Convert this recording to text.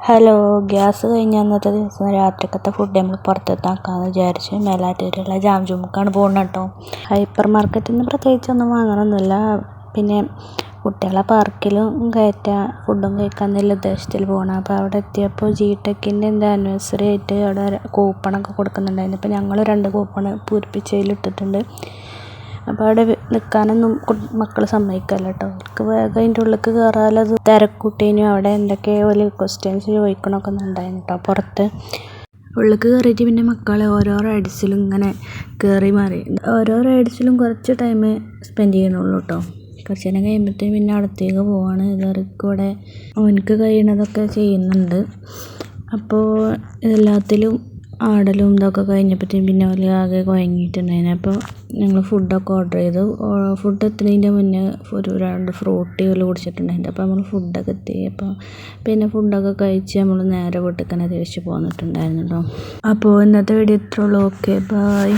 Hello, gas കഴിഞ്ഞ അന്നത്തെ ദിവസം രാത്രിക്കത്തെ ഫുഡ് നമ്മൾ പുറത്തെത്താക്കാമെന്ന് വിചാരിച്ച് മേലാറ്റൂരുള്ള ജാം ജുമ്മുക്കാണ് പോകുന്നത് കേട്ടോ. ഹൈപ്പർ മാർക്കറ്റിൽ നിന്ന് പ്രത്യേകിച്ചൊന്നും വാങ്ങണമെന്നില്ല. പിന്നെ കുട്ടികളെ പാർക്കിലും കയറ്റാൻ ഫുഡും കഴിക്കാമെന്നുള്ള ഉദ്ദേശത്തിൽ പോകണം. അപ്പോൾ അവിടെ എത്തിയപ്പോൾ ജിടെക്കിൻ്റെ എന്താ ആനിവേഴ്സറി ആയിട്ട് അവിടെ കൂപ്പണൊക്കെ കൊടുക്കുന്നുണ്ടായിരുന്നു. അപ്പോൾ ഞങ്ങൾ 2 കൂപ്പൺ പൂരിപ്പിച്ചതിലിട്ടിട്ടുണ്ട്. അപ്പോൾ അവിടെ നിൽക്കാനൊന്നും മക്കൾ സമ്മതിക്കില്ല കേട്ടോ. അവർക്ക് വേഗം അതിൻ്റെ ഉള്ളിലേക്ക് കയറാലത് തിരക്കൂട്ടീനും അവിടെ എന്തൊക്കെയോ വലിയ ക്വസ്റ്റ്യൻസ് ചോദിക്കണമൊക്കെ ഉണ്ടായിരുന്നു കേട്ടോ പുറത്ത്. ഉള്ളിലേക്ക് കയറിയിട്ട് പിന്നെ മക്കളെ ഓരോ റൈഡ്സിലും ഇങ്ങനെ കയറി മാറി ഓരോ റൈഡ്സിലും കുറച്ച് ടൈം സ്പെൻഡ് ചെയ്യണുള്ളൂ കേട്ടോ. കുറച്ച് നേരം കഴിയുമ്പോഴത്തേക്കും പിന്നെ അടുത്തേക്ക് പോവാണ്. ഇവർക്കൂടെ അവനക്ക് കഴിയണതൊക്കെ ചെയ്യുന്നുണ്ട്. അപ്പോൾ എല്ലാത്തിലും ആടലും ഇതൊക്കെ കഴിഞ്ഞപ്പോഴത്തേക്കും പിന്നെ അവർ ആകെ കുഴങ്ങിയിട്ടുണ്ടായിരുന്നു. അപ്പോൾ ഞങ്ങൾ ഫുഡൊക്കെ ഓർഡർ ചെയ്തു. ഫുഡ് എത്തുന്നതിൻ്റെ മുന്നേ ഒരു 2 ഫ്രൂട്ടി കുടിച്ചിട്ടുണ്ടായിരുന്നു. അപ്പോൾ നമ്മൾ ഫുഡൊക്കെ എത്തി. അപ്പോൾ പിന്നെ ഫുഡൊക്കെ കഴിച്ച് നമ്മൾ നേരെ വീട്ടിൽ തന്നെ തിരിച്ച് പോന്നിട്ടുണ്ടായിരുന്നു കേട്ടോ. അപ്പോൾ ഇന്നത്തെ വീഡിയോ ഇത്രയുള്ളൂ. Okay, by.